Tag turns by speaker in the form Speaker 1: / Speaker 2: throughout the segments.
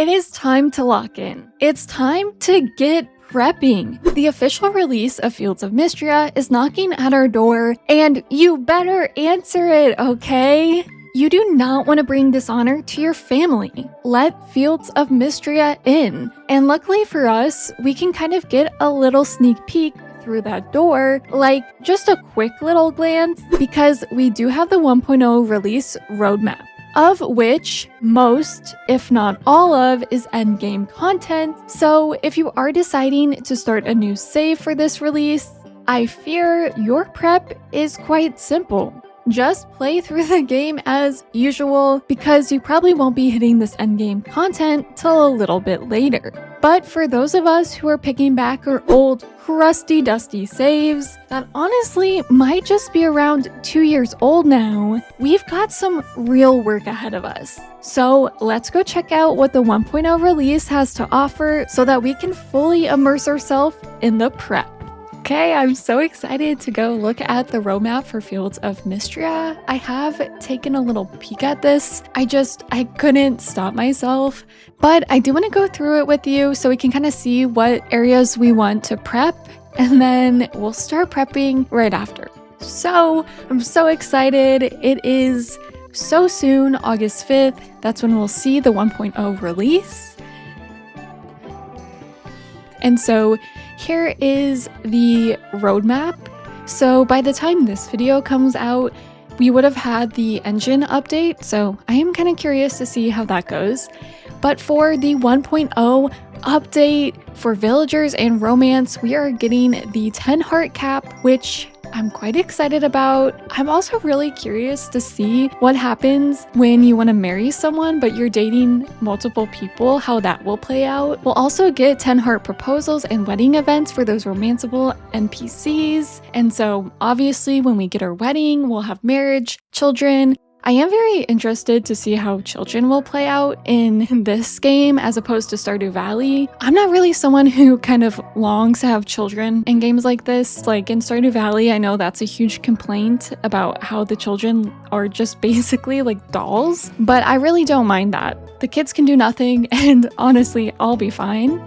Speaker 1: It is time to lock in. It's time to get prepping. The official release of Fields of Mistria is knocking at our door, and you better answer it, okay? You do not want to bring dishonor to your family. Let Fields of Mistria in. And luckily for us, we can kind of get a little sneak peek through that door, like just a quick little glance, because we do have the 1.0 release roadmap, of which most, if not all of, is endgame content. So if you are deciding to start a new save for this release, I fear your prep is quite simple. Just play through the game as usual, because you probably won't be hitting this endgame content till a little bit later. But for those of us who are picking back our old crusty dusty saves that honestly might just be around 2 years old now, we've got some real work ahead of us. So let's go check out what the 1.0 release has to offer so that we can fully immerse ourselves in the prep. Okay, I'm so excited to go look at the roadmap for Fields of Mistria. I have taken a little peek at this. I couldn't stop myself, but I do want to go through it with you so we can kind of see what areas we want to prep, and then we'll start prepping right after. So I'm so excited. It is so soon, August 5th. That's when we'll see the 1.0 release. And so here is the roadmap. So by the time this video comes out, we would have had the engine update. So I am kind of curious to see how that goes. But for the 1.0 update for villagers and romance, we are getting the 10 heart cap, which I'm quite excited about. I'm also really curious to see what happens when you want to marry someone but you're dating multiple people, how that will play out. We'll also get 10 heart proposals and wedding events for those romanceable NPCs. And so obviously when we get our wedding, we'll have marriage, children. I am very interested to see how children will play out in this game as opposed to Stardew Valley. I'm not really someone who kind of longs to have children in games like this. Like in Stardew Valley, I know that's a huge complaint about how the children are just basically like dolls, but I really don't mind that. The kids can do nothing, and honestly, I'll be fine.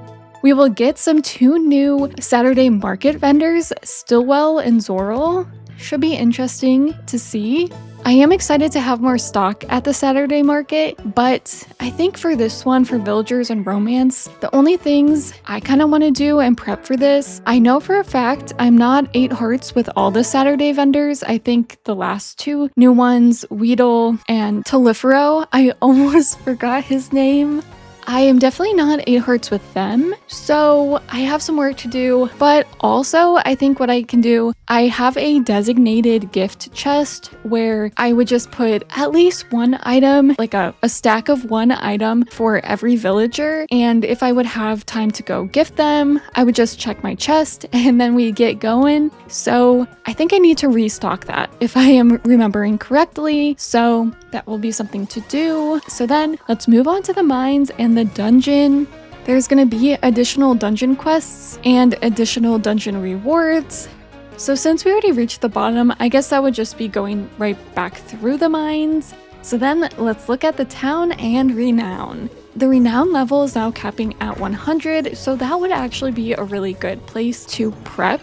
Speaker 1: We will get some 2 new Saturday market vendors, Stillwell and Zorrel. Should be interesting to see. I am excited to have more stock at the Saturday market, but I think for this one, for villagers and romance, the only things I kind of want to do and prep for this, I know for a fact I'm not 8 hearts with all the Saturday vendors. I think the last 2 new ones, Weedle and Telifero, I almost forgot his name. I am definitely not 8 hearts with them, so I have some work to do, but also I think what I can do, I have a designated gift chest where I would just put at least 1 item, like a stack of 1 item for every villager, and if I would have time to go gift them, I would just check my chest and then we get going. So I think I need to restock that if I am remembering correctly, so that will be something to do. So then let's move on to the mines and the dungeon. There's going to be additional dungeon quests and additional dungeon rewards. So since we already reached the bottom, I guess that would just be going right back through the mines. So then let's look at the town and renown. The renown level is now capping at 100, so that would actually be a really good place to prep.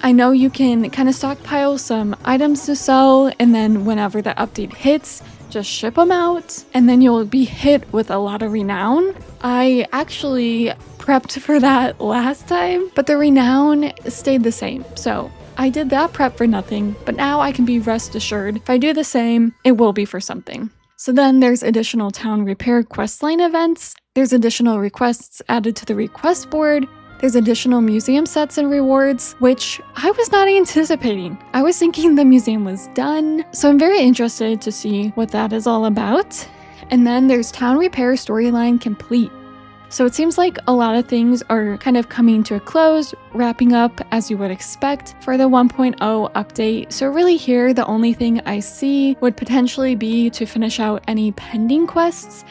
Speaker 1: I know you can kind of stockpile some items to sell, and then whenever the update hits, just ship them out, and then you'll be hit with a lot of renown. I actually prepped for that last time, but the renown stayed the same. So I did that prep for nothing, but now I can be rest assured if I do the same, it will be for something. So then there's additional town repair questline events. There's additional requests added to the request board. There's additional museum sets and rewards, which I was not anticipating. I was thinking the museum was done, so I'm very interested to see what that is all about. And then there's town repair storyline complete. So it seems like a lot of things are kind of coming to a close, wrapping up as you would expect for the 1.0 update. So really here, the only thing I see would potentially be to finish out any pending quests,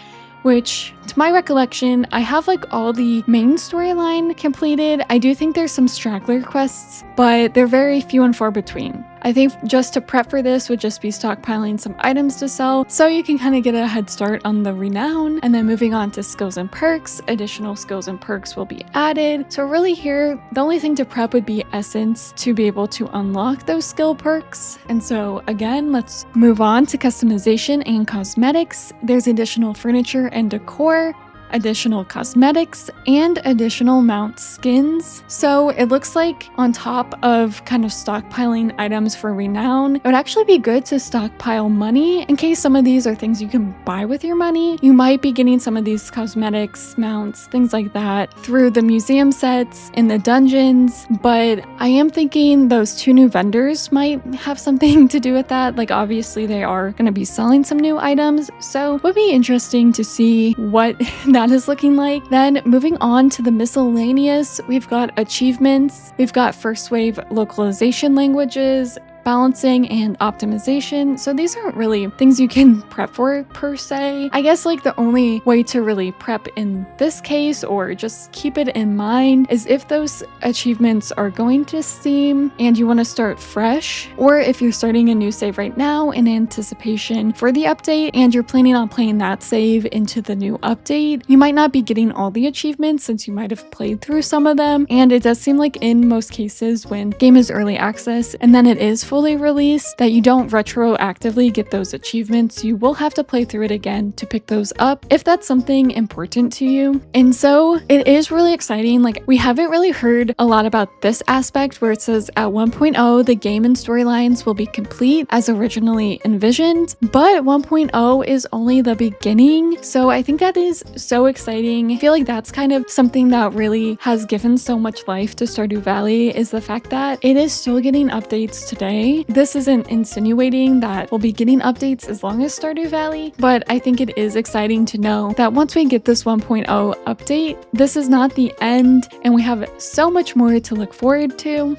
Speaker 1: which, to my recollection, I have like all the main storyline completed. I do think there's some straggler quests, but they're very few and far between. I think just to prep for this would just be stockpiling some items to sell, so you can kind of get a head start on the renown. And then moving on to skills and perks, additional skills and perks will be added. So really here, the only thing to prep would be essence to be able to unlock those skill perks. And so again, let's move on to customization and cosmetics. There's additional furniture and decor, additional cosmetics, and additional mount skins. So it looks like on top of kind of stockpiling items for renown, it would actually be good to stockpile money in case some of these are things you can buy with your money. You might be getting some of these cosmetics, mounts, things like that through the museum sets in the dungeons, but I am thinking those 2 new vendors might have something to do with that. Like obviously they are going to be selling some new items, so it would be interesting to see what that is looking like. Then moving on to the miscellaneous, we've got achievements, we've got first wave localization languages, balancing and optimization. So these aren't really things you can prep for per se. I guess like the only way to really prep in this case, or just keep it in mind, is if those achievements are going to Steam and you want to start fresh, or if you're starting a new save right now in anticipation for the update and you're planning on playing that save into the new update, you might not be getting all the achievements since you might have played through some of them. And it does seem like in most cases when game is early access and then it is fully released, that you don't retroactively get those achievements. You will have to play through it again to pick those up if that's something important to you. And so it is really exciting. Like we haven't really heard a lot about this aspect where it says at 1.0 the game and storylines will be complete as originally envisioned, but 1.0 is only the beginning. So I think that is so exciting. I feel like that's kind of something that really has given so much life to Stardew Valley, is the fact that it is still getting updates today. This isn't insinuating that we'll be getting updates as long as Stardew Valley, but I think it is exciting to know that once we get this 1.0 update, this is not the end and we have so much more to look forward to.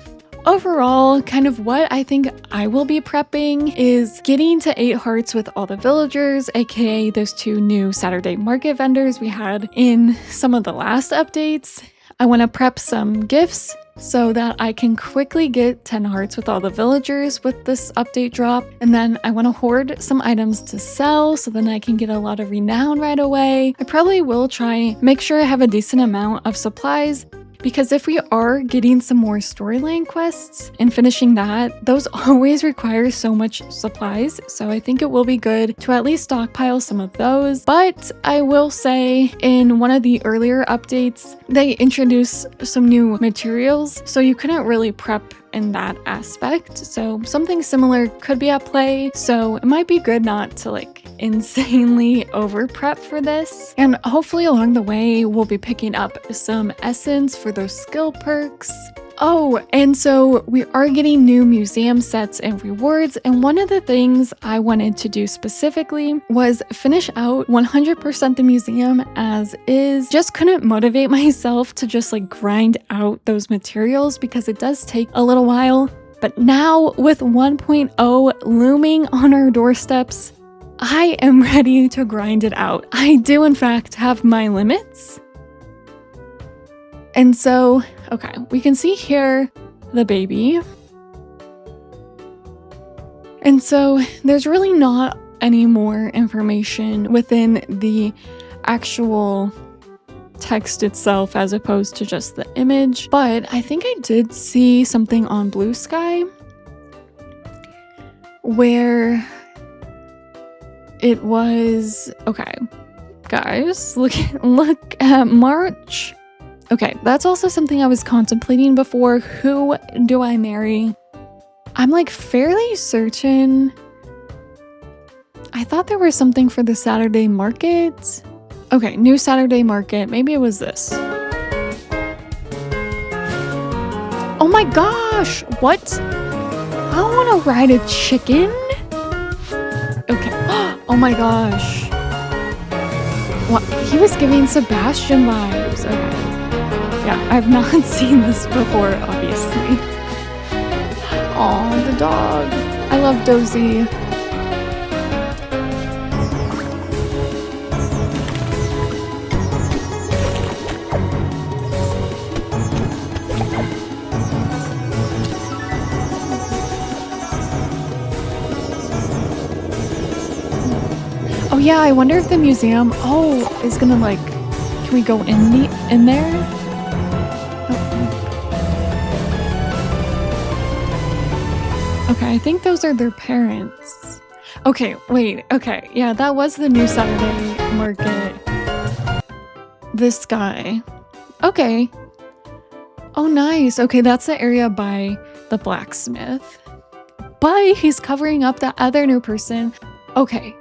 Speaker 1: Overall, kind of what I think I will be prepping is getting to 8 hearts with all the villagers, aka those 2 new Saturday market vendors we had in some of the last updates. I want to prep some gifts so that I can quickly get 10 hearts with all the villagers with this update drop. And then I want to hoard some items to sell so then I can get a lot of renown right away. I probably will try make sure I have a decent amount of supplies, because if we are getting some more storyline quests and finishing that, those always require so much supplies. So I think it will be good to at least stockpile some of those. But I will say in one of the earlier updates, they introduced some new materials, so you couldn't really prep in that aspect. So something similar could be at play. So it might be good not to like insanely over prep for this. And hopefully along the way, we'll be picking up some essence for those skill perks. Oh, and so we are getting new museum sets and rewards, and one of the things I wanted to do specifically was finish out 100% the museum as is. Just couldn't motivate myself to just like grind out those materials because it does take a little while. But now with 1.0 looming on our doorsteps, I am ready to grind it out. I do in fact have my limits. And so, okay, we can see here the baby. And so there's really not any more information within the actual text itself as opposed to just the image. But I think I did see something on Blue Sky where it was, okay, guys, look at March. Okay, that's also something I was contemplating before. Who do I marry? I'm like fairly certain. I thought there was something for the Saturday market. Okay, new Saturday market. Maybe it was this. Oh my gosh, what? I don't want to ride a chicken. Okay, oh my gosh. What? He was giving Sebastian vibes. Okay. Yeah, I've not seen this before, obviously. Aw, the dog. I love Dozy. yeah, I wonder if the museum, is gonna like, can we go in there? Okay, I think those are their parents. Okay, wait, okay, yeah, that was the new Saturday market. This guy. Okay. Oh, nice. Okay, that's the area by the blacksmith. But he's covering up that other new person. Okay,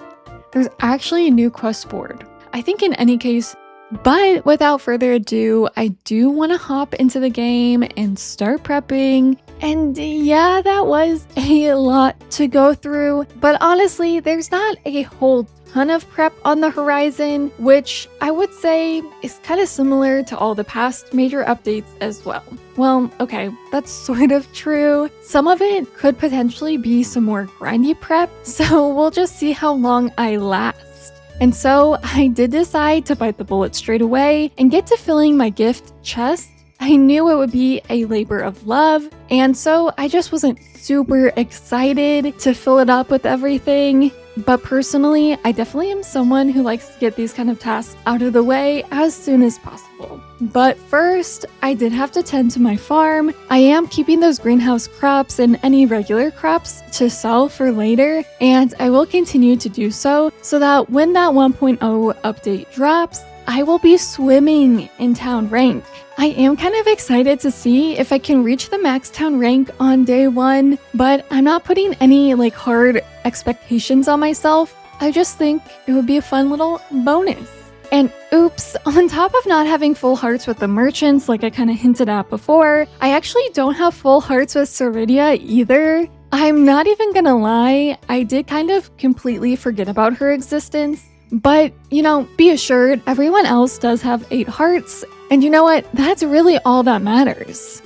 Speaker 1: there's actually a new quest board. I think in any case, but without further ado, I do want to hop into the game and start prepping. And yeah, that was a lot to go through, but honestly, there's not a whole ton of prep on the horizon, which I would say is kind of similar to all the past major updates as well. Well, okay, that's sort of true. Some of it could potentially be some more grindy prep, so we'll just see how long I last. And so I did decide to bite the bullet straight away and get to filling my gift chest. I knew it would be a labor of love, and so I just wasn't super excited to fill it up with everything. But personally, I definitely am someone who likes to get these kind of tasks out of the way as soon as possible. But first, I did have to tend to my farm. I am keeping those greenhouse crops and any regular crops to sell for later, and I will continue to do so that when that 1.0 update drops, I will be swimming in town rank. I am kind of excited to see if I can reach the max town rank on day 1, but I'm not putting any hard expectations on myself. I just think it would be a fun little bonus. And oops, on top of not having full hearts with the merchants like I kind of hinted at before, I actually don't have full hearts with Ceridia either. I'm not even gonna lie, I did kind of completely forget about her existence. But, be assured, everyone else does have 8 hearts, and you know what? That's really all that matters.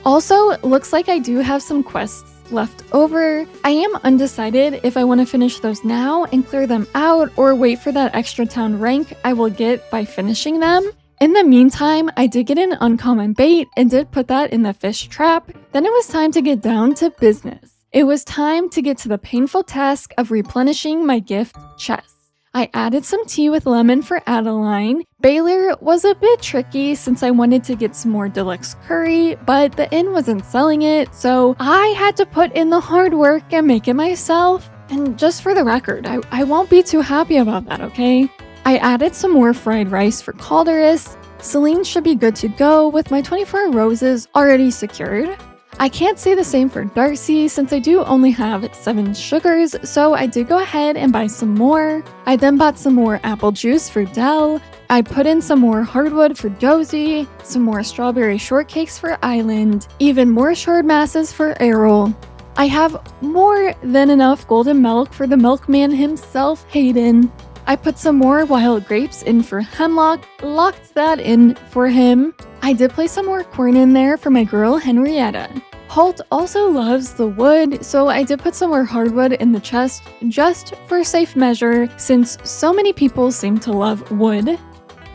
Speaker 1: Also, looks like I do have some quests left over. I am undecided if I want to finish those now and clear them out or wait for that extra town rank I will get by finishing them. In the meantime, I did get an uncommon bait and did put that in the fish trap. Then it was time to get down to business. It was time to get to the painful task of replenishing my gift chest. I added some tea with lemon for Adeline. Baylor was a bit tricky since I wanted to get some more deluxe curry, but the inn wasn't selling it, so I had to put in the hard work and make it myself. And just for the record, I won't be too happy about that, okay? I added some more fried rice for Calderus. Celine should be good to go with my 24 roses already secured. I can't say the same for Darcy since I do only have 7 sugars, so I did go ahead and buy some more. I then bought some more apple juice for Dell. I put in some more hardwood for Dozy, some more strawberry shortcakes for Island, even more shard masses for Errol. I have more than enough golden milk for the milkman himself, Hayden. I put some more wild grapes in for Hemlock, locked that in for him. I did place some more corn in there for my girl Henrietta. Holt also loves the wood, so I did put some more hardwood in the chest just for safe measure since so many people seem to love wood.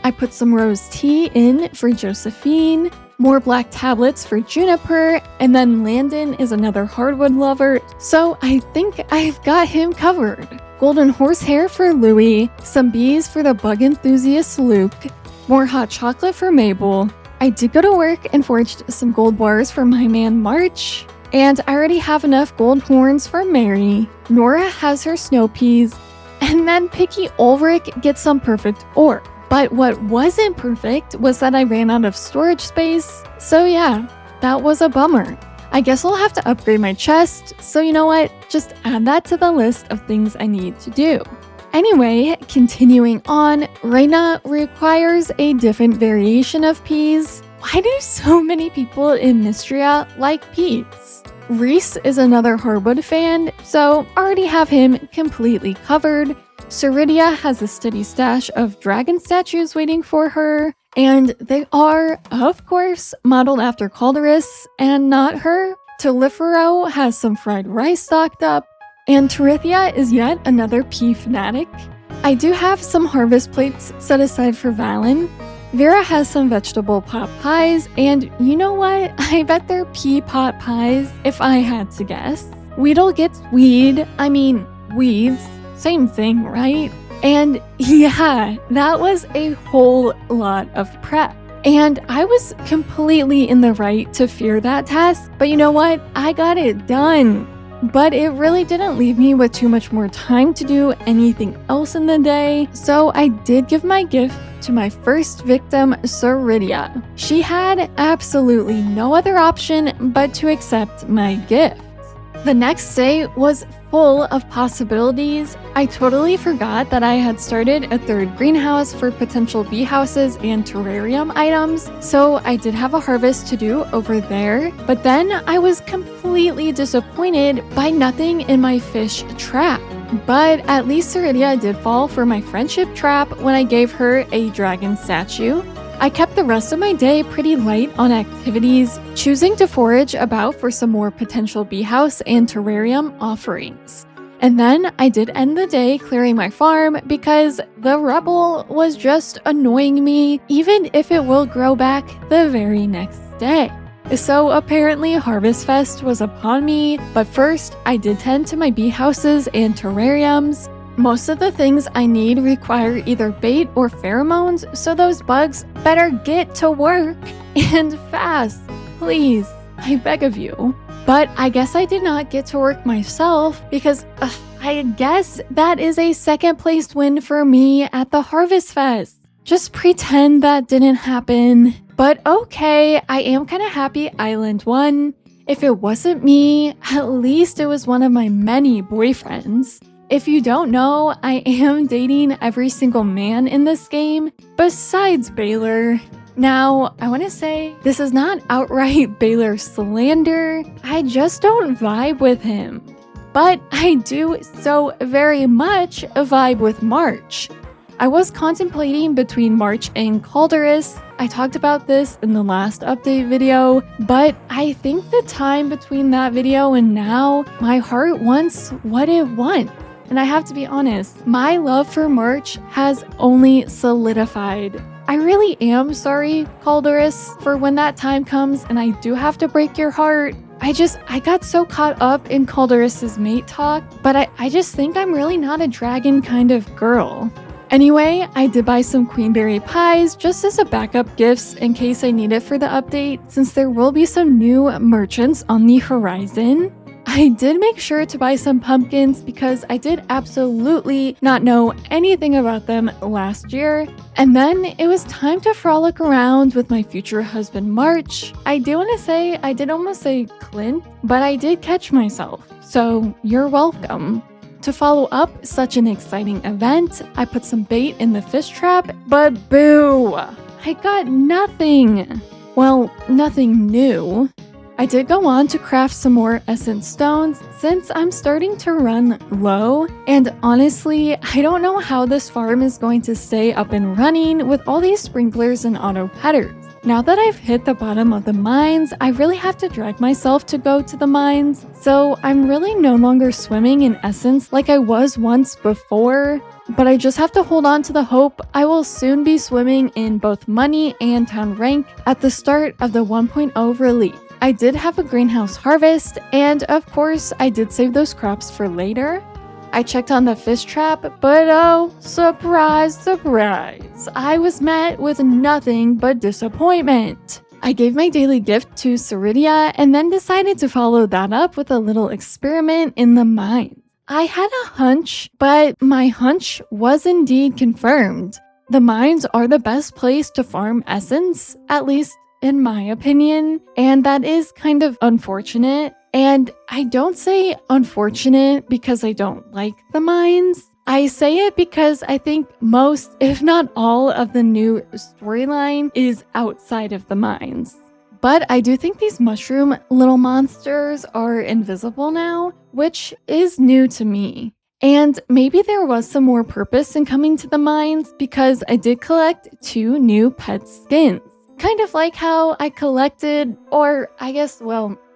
Speaker 1: I put some rose tea in for Josephine, more black tablets for Juniper, and then Landon is another hardwood lover, so I think I've got him covered. Golden horsehair for Louie, some bees for the bug enthusiast Luke, more hot chocolate for Mabel. I did go to work and forged some gold bars for my man March, and I already have enough gold horns for Mary. Nora has her snow peas, and then Picky Ulrich gets some perfect ore. But what wasn't perfect was that I ran out of storage space, so yeah, that was a bummer. I guess I'll have to upgrade my chest, so you know what, just add that to the list of things I need to do. Anyway, continuing on, Reina requires a different variation of peas. Why do so many people in Mistria like peas? Reese is another hardwood fan, so already have him completely covered. Ceridia has a steady stash of dragon statues waiting for her, and they are, of course, modeled after Calderus and not her. Telifero has some fried rice stocked up, and Terithia is yet another pea fanatic. I do have some harvest plates set aside for Valen. Vera has some vegetable pot pies, and you know what? I bet they're pea pot pies if I had to guess. Weedle gets weeds, same thing, right? And yeah, that was a whole lot of prep. And I was completely in the right to fear that test, but you know what? I got it done. But it really didn't leave me with too much more time to do anything else in the day, so I did give my gift to my first victim, Saridia. She had absolutely no other option but to accept my gift. The next day was full of possibilities. I totally forgot that I had started a third greenhouse for potential bee houses and terrarium items, so I did have a harvest to do over there, but then I was completely disappointed by nothing in my fish trap. But at least Saridia did fall for my friendship trap when I gave her a dragon statue. I kept the rest of my day pretty light on activities, choosing to forage about for some more potential bee house and terrarium offerings. And then I did end the day clearing my farm because the rubble was just annoying me, even if it will grow back the very next day. So apparently Harvest Fest was upon me, but first I did tend to my bee houses and terrariums. Most of the things I need require either bait or pheromones, so those bugs better get to work and fast, please, I beg of you. But I guess I did not get to work myself because I guess that is a second place win for me at the Harvest Fest. Just pretend that didn't happen. But okay, I am kind of happy Island won. If it wasn't me, at least it was one of my many boyfriends. If you don't know, I am dating every single man in this game, besides Baylor. Now, I want to say, this is not outright Baylor slander, I just don't vibe with him. But I do so very much vibe with March. I was contemplating between March and Calderus. I talked about this in the last update video, but I think the time between that video and now, my heart wants what it wants. And I have to be honest, my love for March has only solidified. I really am sorry, Calderus, for when that time comes and I do have to break your heart. I got so caught up in Calderus's mate talk, but I just think I'm really not a dragon kind of girl. Anyway, I did buy some queenberry pies just as a backup gifts in case I need it for the update, since there will be some new merchants on the horizon. I did make sure to buy some pumpkins because I did absolutely not know anything about them last year. And then it was time to frolic around with my future husband, March. I did almost say Clint, but I did catch myself. So you're welcome. To follow up such an exciting event, I put some bait in the fish trap, but boo! I got nothing. Well, nothing new. I did go on to craft some more essence stones since I'm starting to run low, and honestly, I don't know how this farm is going to stay up and running with all these sprinklers and auto petters. Now that I've hit the bottom of the mines, I really have to drag myself to go to the mines, so I'm really no longer swimming in essence like I was once before, but I just have to hold on to the hope I will soon be swimming in both money and town rank at the start of the 1.0 release. I did have a greenhouse harvest, and of course, I did save those crops for later. I checked on the fish trap, but oh, surprise, surprise, I was met with nothing but disappointment. I gave my daily gift to Saridia and then decided to follow that up with a little experiment in the mines. I had a hunch, but my hunch was indeed confirmed. The mines are the best place to farm essence, at least in my opinion, and that is kind of unfortunate. And I don't say unfortunate because I don't like the mines. I say it because I think most, if not all, of the new storyline is outside of the mines. But I do think these mushroom little monsters are invisible now, which is new to me. And maybe there was some more purpose in coming to the mines because I did collect 2 new pet skins. Kind of like how I collected, or I guess,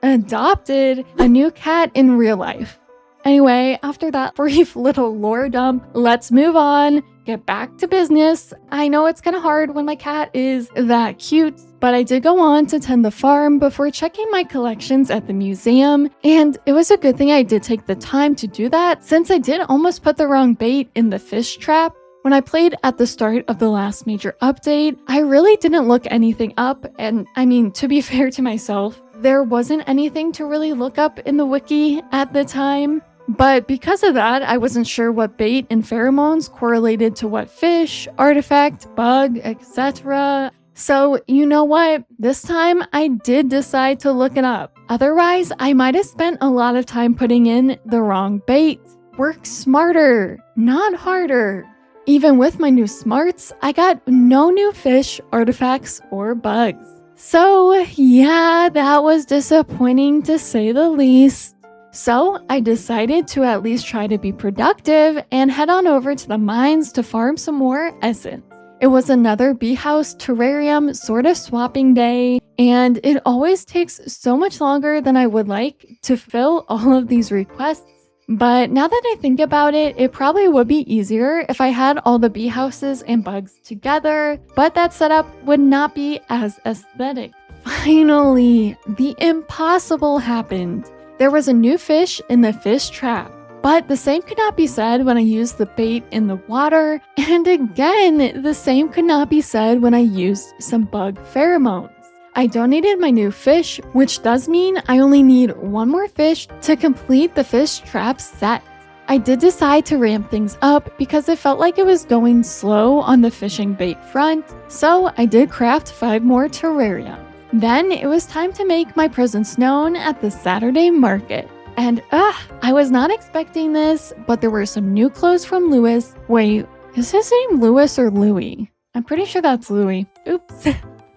Speaker 1: adopted a new cat in real life. Anyway, after that brief little lore dump, let's move on get back to business. I know it's kind of hard when my cat is that cute, but I did go on to tend the farm before checking my collections at the museum, and it was a good thing I did take the time to do that since I did almost put the wrong bait in the fish trap. When I played at the start of the last major update, I really didn't look anything up, and I mean, to be fair to myself, there wasn't anything to really look up in the wiki at the time. But because of that, I wasn't sure what bait and pheromones correlated to what fish, artifact, bug, etc. So you know what? This time I did decide to look it up. Otherwise, I might have spent a lot of time putting in the wrong bait. Work smarter, not harder. Even with my new smarts, I got no new fish, artifacts, or bugs. So yeah, that was disappointing to say the least. So I decided to at least try to be productive and head on over to the mines to farm some more essence. It was another bee house terrarium sort of swapping day, and it always takes so much longer than I would like to fill all of these requests. But now that I think about it, it probably would be easier if I had all the bee houses and bugs together, but that setup would not be as aesthetic. Finally, the impossible happened. There was a new fish in the fish trap, but the same could not be said when I used the bait in the water, and again, the same could not be said when I used some bug pheromones. I donated my new fish, which does mean I only need one more fish to complete the fish trap set. I did decide to ramp things up because it felt like it was going slow on the fishing bait front, so I did craft 5 more terrariums. Then it was time to make my presence known at the Saturday market. And I was not expecting this, but there were some new clothes from Louis. Wait, is his name Louis or Louis? I'm pretty sure that's Louis. Oops.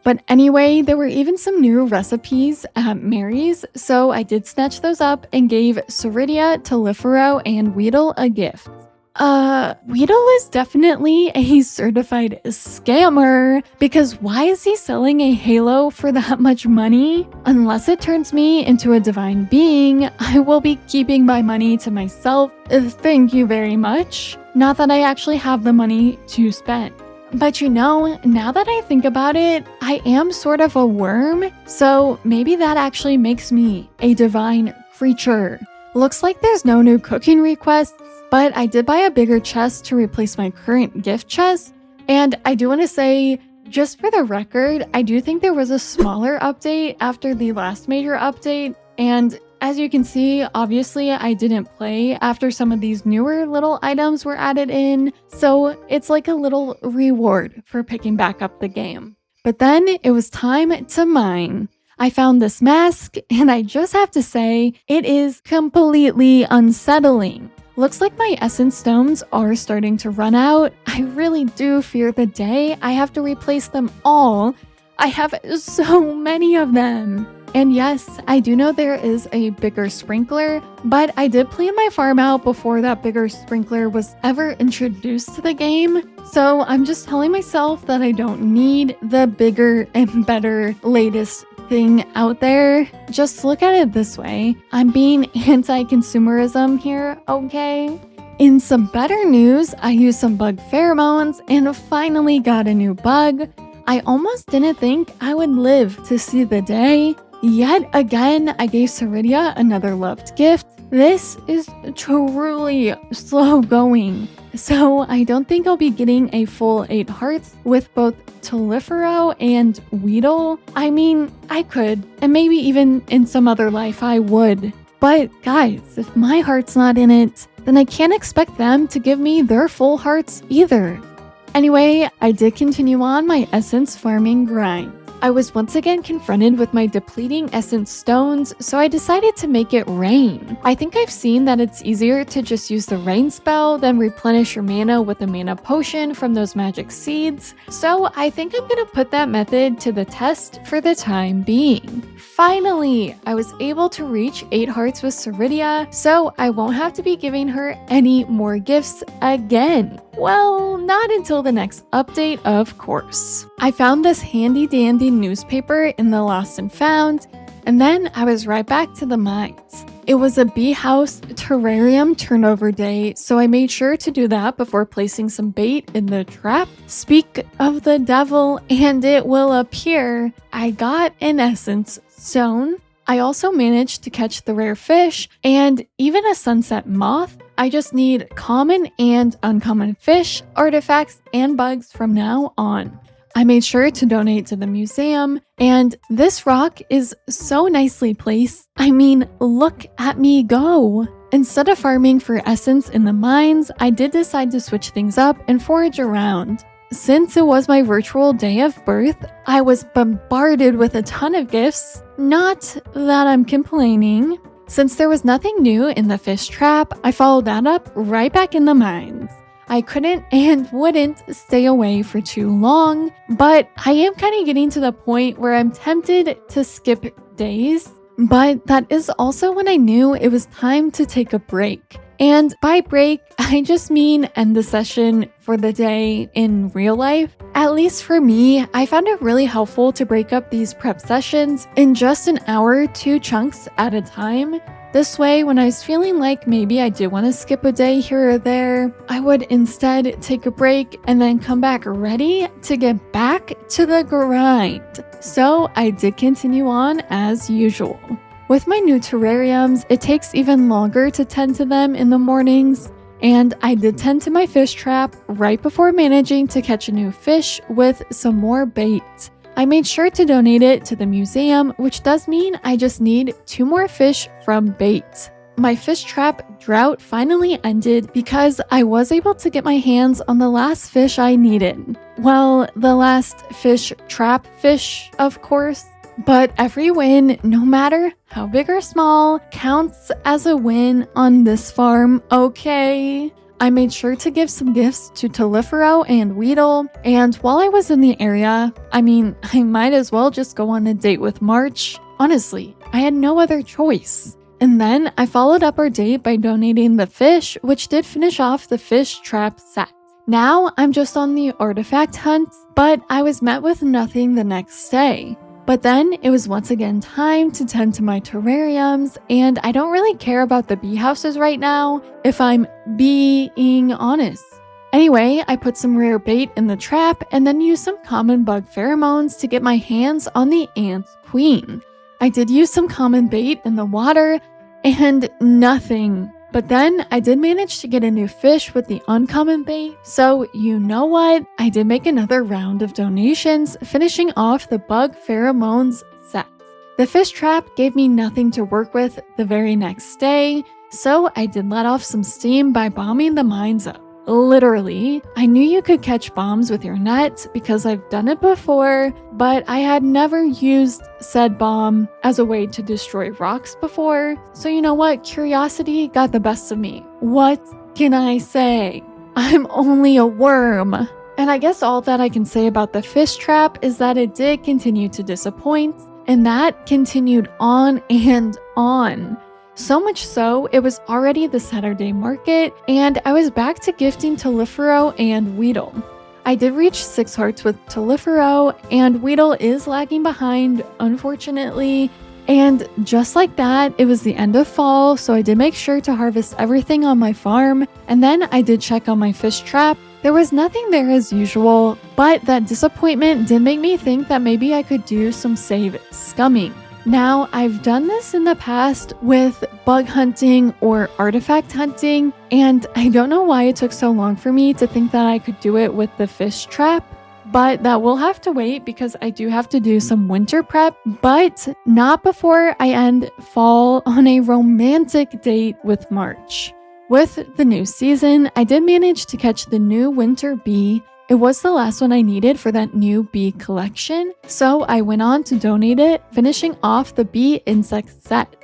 Speaker 1: But anyway, there were even some new recipes at Mary's, so I did snatch those up and gave Ceridia, Telifero, and Weedle a gift. Weedle is definitely a certified scammer, because why is he selling a halo for that much money? Unless it turns me into a divine being, I will be keeping my money to myself. Thank you very much. Not that I actually have the money to spend. But you know, now that I think about it, I am sort of a worm, so maybe that actually makes me a divine creature. Looks like there's no new cooking requests, but I did buy a bigger chest to replace my current gift chest, and I do want to say, just for the record, I do think there was a smaller update after the last major update, and as you can see, obviously I didn't play after some of these newer little items were added in, so it's like a little reward for picking back up the game. But then it was time to mine. I found this mask, and I just have to say, it is completely unsettling. Looks like my essence stones are starting to run out. I really do fear the day I have to replace them all. I have so many of them. And yes, I do know there is a bigger sprinkler, but I did plan my farm out before that bigger sprinkler was ever introduced to the game. So I'm just telling myself that I don't need the bigger and better latest thing out there. Just look at it this way. I'm being anti-consumerism here, okay? In some better news, I used some bug pheromones and finally got a new bug. I almost didn't think I would live to see the day. Yet again, I gave Ceridia another loved gift. This is truly slow going, so I don't think I'll be getting a full 8 hearts with both Telifero and Weedle. I mean, I could, and maybe even in some other life I would. But guys, if my heart's not in it, then I can't expect them to give me their full hearts either. Anyway, I did continue on my essence farming grind. I was once again confronted with my depleting essence stones, so I decided to make it rain. I think I've seen that it's easier to just use the rain spell than replenish your mana with a mana potion from those magic seeds, so I think I'm gonna put that method to the test for the time being. Finally, I was able to reach 8 hearts with Ceridia, so I won't have to be giving her any more gifts again. Well, not until the next update, of course. I found this handy dandy newspaper in the Lost and Found, and then I was right back to the mines. It was a bee house terrarium turnover day, so I made sure to do that before placing some bait in the trap. Speak of the devil, and it will appear. I got an essence stone. I also managed to catch the rare fish and even a sunset moth. I just need common and uncommon fish, artifacts, and bugs from now on. I made sure to donate to the museum, and this rock is so nicely placed. I mean, look at me go. Instead of farming for essence in the mines, I did decide to switch things up and forage around. Since it was my virtual day of birth, I was bombarded with a ton of gifts. Not that I'm complaining. Since there was nothing new in the fish trap, I followed that up right back in the mines. I couldn't and wouldn't stay away for too long, but I am kind of getting to the point where I'm tempted to skip days. But that is also when I knew it was time to take a break. And by break, I just mean end the session for the day in real life. At least for me, I found it really helpful to break up these prep sessions in just an hour, 2 chunks at a time. This way, when I was feeling like maybe I did want to skip a day here or there, I would instead take a break and then come back ready to get back to the grind. So I did continue on as usual. With my new terrariums, it takes even longer to tend to them in the mornings, and I did tend to my fish trap right before managing to catch a new fish with some more bait. I made sure to donate it to the museum, which does mean I just need 2 more fish from bait. My fish trap drought finally ended because I was able to get my hands on the last fish I needed. Well, the last fish trap fish, of course. But every win, no matter how big or small, counts as a win on this farm, okay? I made sure to give some gifts to Telifero and Weedle, and while I was in the area, I might as well just go on a date with March. Honestly, I had no other choice. And then I followed up our date by donating the fish, which did finish off the fish trap set. Now I'm just on the artifact hunt, but I was met with nothing the next day. But then it was once again time to tend to my terrariums, and I don't really care about the bee houses right now, if I'm being honest. Anyway, I put some rare bait in the trap and then used some common bug pheromones to get my hands on the ant queen. I did use some common bait in the water and nothing. But then I did manage to get a new fish with the uncommon bait, so you know what? I did make another round of donations, finishing off the bug pheromones set. The fish trap gave me nothing to work with the very next day, so I did let off some steam by bombing the mines up. Literally, I knew you could catch bombs with your net because I've done it before, but I had never used said bomb as a way to destroy rocks before. So you know what? Curiosity got the best of me. What can I say? I'm only a worm. And I guess all that I can say about the fish trap is that it did continue to disappoint, and that continued on and on. So much so, it was already the Saturday market, and I was back to gifting Telifero and Weedle. I did reach 6 hearts with Telifero, and Weedle is lagging behind, unfortunately. And just like that, it was the end of fall, so I did make sure to harvest everything on my farm, and then I did check on my fish trap. There was nothing there as usual, but that disappointment did make me think that maybe I could do some save scumming. Now, I've done this in the past with bug hunting or artifact hunting, and I don't know why it took so long for me to think that I could do it with the fish trap, but that will have to wait because I do have to do some winter prep, but not before I end fall on a romantic date with March. With the new season, I did manage to catch the new winter bee. It was the last one I needed for that new bee collection, so I went on to donate it, finishing off the bee insect set.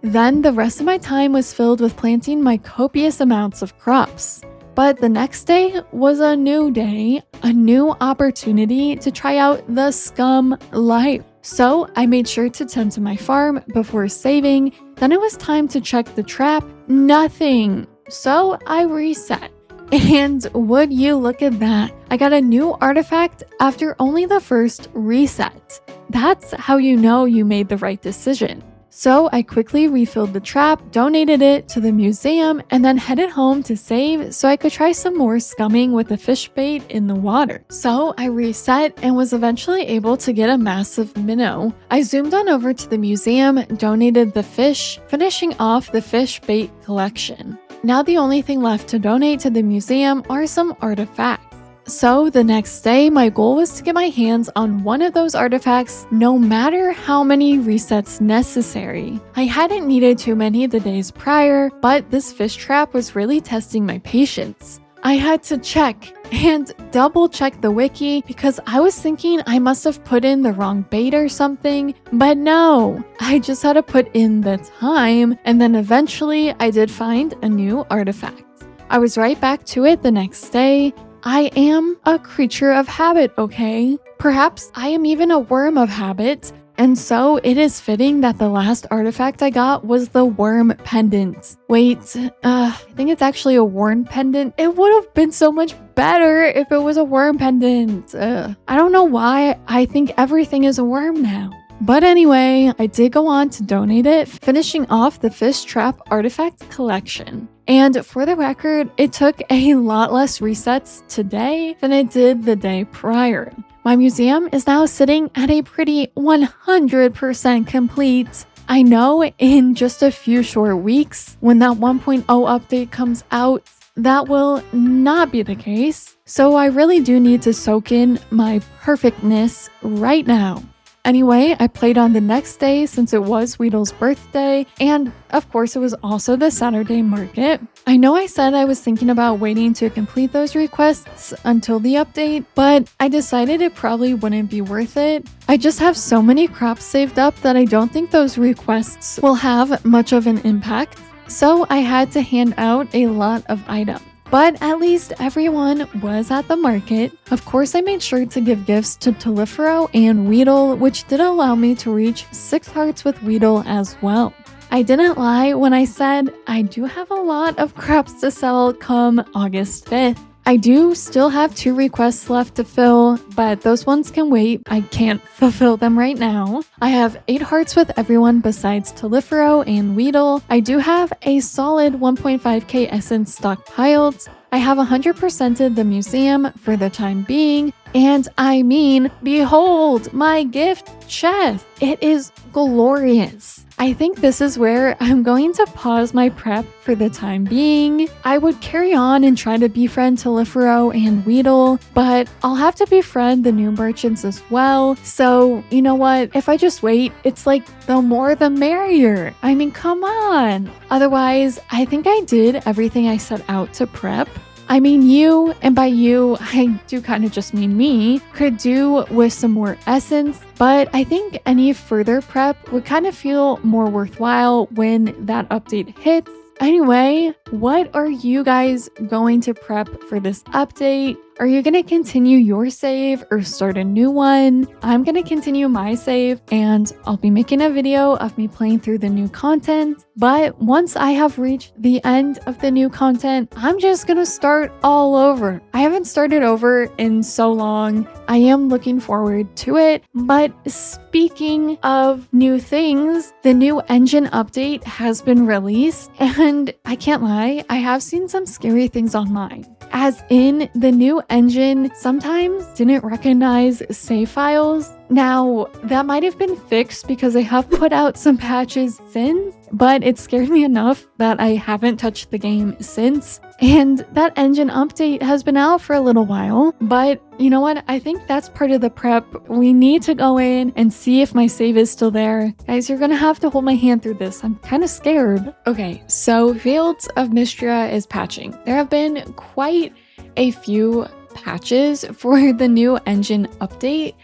Speaker 1: Then the rest of my time was filled with planting my copious amounts of crops. But the next day was a new day, a new opportunity to try out the scum life. So I made sure to tend to my farm before saving. Then it was time to check the trap. Nothing. So I reset. And would you look at that? I got a new artifact after only the first reset. That's how you know you made the right decision. So I quickly refilled the trap, donated it to the museum, and then headed home to save so I could try some more scumming with the fish bait in the water. So I reset and was eventually able to get a massive minnow. I zoomed on over to the museum, donated the fish, finishing off the fish bait collection. Now the only thing left to donate to the museum are some artifacts. So the next day, my goal was to get my hands on one of those artifacts no matter how many resets necessary. I hadn't needed too many the days prior, but this fish trap was really testing my patience. I had to check and double check the wiki because I was thinking I must have put in the wrong bait or something, but no, I just had to put in the time, and then eventually I did find a new artifact. I was right back to it the next day. I am a creature of habit, okay? Perhaps I am even a worm of habit, and so it is fitting that the last artifact I got was the worm pendant. Wait, I think it's actually a worm pendant. It would have been so much better if it was a worm pendant. I don't know why I think everything is a worm now. But anyway, I did go on to donate it, finishing off the fish trap artifact collection. And for the record, it took a lot less resets today than it did the day prior. My museum is now sitting at a pretty 100% complete. I know in just a few short weeks, when that 1.0 update comes out, that will not be the case. So I really do need to soak in my perfectness right now. Anyway, I played on the next day since it was Weedle's birthday, and of course it was also the Saturday market. I know I said I was thinking about waiting to complete those requests until the update, but I decided it probably wouldn't be worth it. I just have so many crops saved up that I don't think those requests will have much of an impact, so I had to hand out a lot of items. But at least everyone was at the market. Of course, I made sure to give gifts to Tolifero and Weedle, which did allow me to reach 6 hearts with Weedle as well. I didn't lie when I said I do have a lot of crops to sell come August 5th. I do still have 2 requests left to fill, but those ones can wait. I can't fulfill them right now. I have 8 hearts with everyone besides Tolifero and Weedle. I do have a solid 1.5k essence stockpiled. I have 100%ed the museum for the time being, and I mean, behold my gift chest. It is glorious. I think this is where I'm going to pause my prep for the time being. I would carry on and try to befriend Tolifero and Weedle, but I'll have to befriend the new merchants as well. So, you know what? If I just wait, it's like the more the merrier. I mean, come on. Otherwise, I think I did everything I set out to prep. I mean, you, and by you, I do kind of just mean me, could do with some more essence, but I think any further prep would kind of feel more worthwhile when that update hits. Anyway, what are you guys going to prep for this update? Are you going to continue your save or start a new one? I'm going to continue my save, and I'll be making a video of me playing through the new content. But once I have reached the end of the new content, I'm just going to start all over. I haven't started over in so long. I am looking forward to it. But speaking of new things, the new engine update has been released, and I can't lie, I have seen some scary things online. As in, the new engine sometimes didn't recognize save files. Now, that might have been fixed because they have put out some patches since, but it scared me enough that I haven't touched the game since. And that engine update has been out for a little while, but you know what? I think that's part of the prep. We need to go in and see if my save is still there. Guys, you're gonna have to hold my hand through this. I'm kind of scared. Okay, so Fields of Mistria is patching. There have been quite a few patches for the new engine update,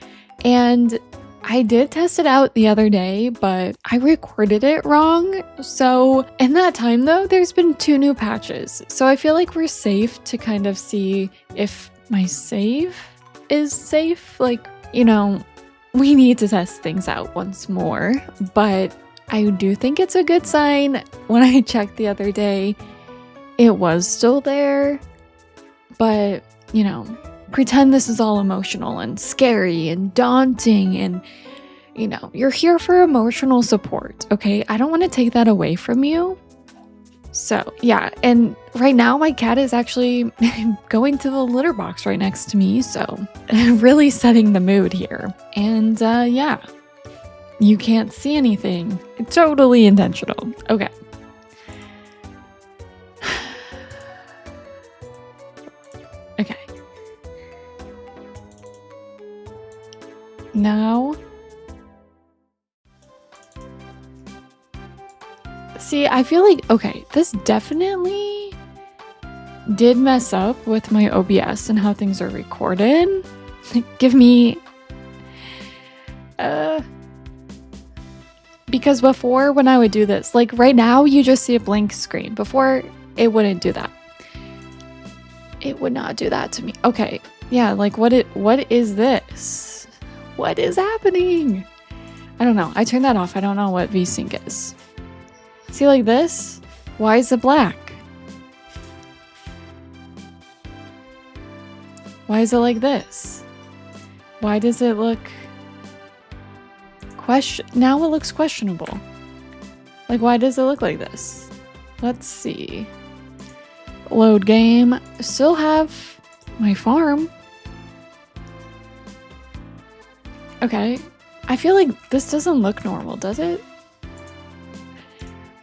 Speaker 1: and I did test it out the other day, but I recorded it wrong. So in that time though, there's been 2 new patches. So I feel like we're safe to kind of see if my save is safe. Like, you know, we need to test things out once more, but I do think it's a good sign. When I checked the other day, it was still there, but you know, pretend this is all emotional and scary and daunting and you know, you're here for emotional support, okay? I don't want to take that away from you. So, yeah, and right now my cat is actually going to the litter box right next to me, so really setting the mood here. And yeah, you can't see anything. Totally intentional. Okay. Okay. Now, see, I feel like, okay, this definitely did mess up with my OBS and how things are recorded. Give me, because before when I would do this, like right now you just see a blank screen. Before it wouldn't do that. It would not do that to me. Okay, yeah, like what is this? What is happening? I don't know. I turned that off. I don't know what VSync is. See, like this? Why is it black? Why is it like this? Why does it look now it looks questionable. Like, why does it look like this? Let's see. Load game. Still have my farm. Okay. I feel like this doesn't look normal, does it?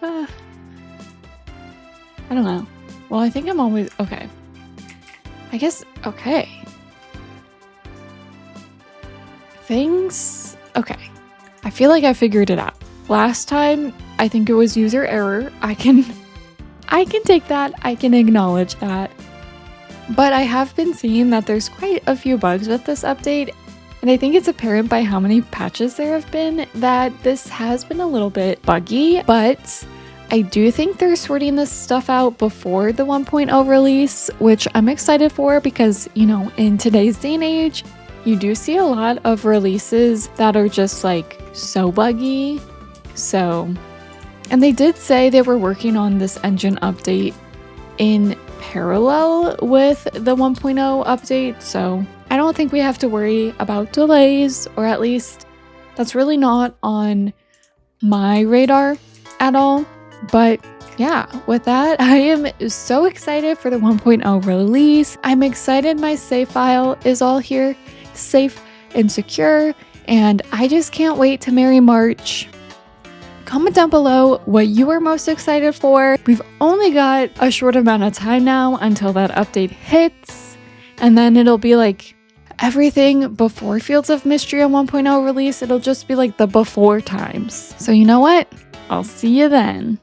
Speaker 1: I don't know. Well, I think I'm always... Okay. I guess... Okay. Things... Okay. I feel like I figured it out. Last time, I think it was user error. I can take that. I can acknowledge that. But I have been seeing that there's quite a few bugs with this update. And I think it's apparent by how many patches there have been that this has been a little bit buggy, but I do think they're sorting this stuff out before the 1.0 release, which I'm excited for because, you know, in today's day and age, you do see a lot of releases that are just like so buggy. So, and they did say they were working on this engine update in parallel with the 1.0 update, so I don't think we have to worry about delays, or at least that's really not on my radar at all. But yeah, with that, I am so excited for the 1.0 release. I'm excited my save file is all here, safe and secure, and I just can't wait to Merry March. Comment down below what you are most excited for. We've only got a short amount of time now until that update hits, and then it'll be like everything before Fields of Mistria 1.0 release. It'll just be like the before times. So you know what? I'll see you then.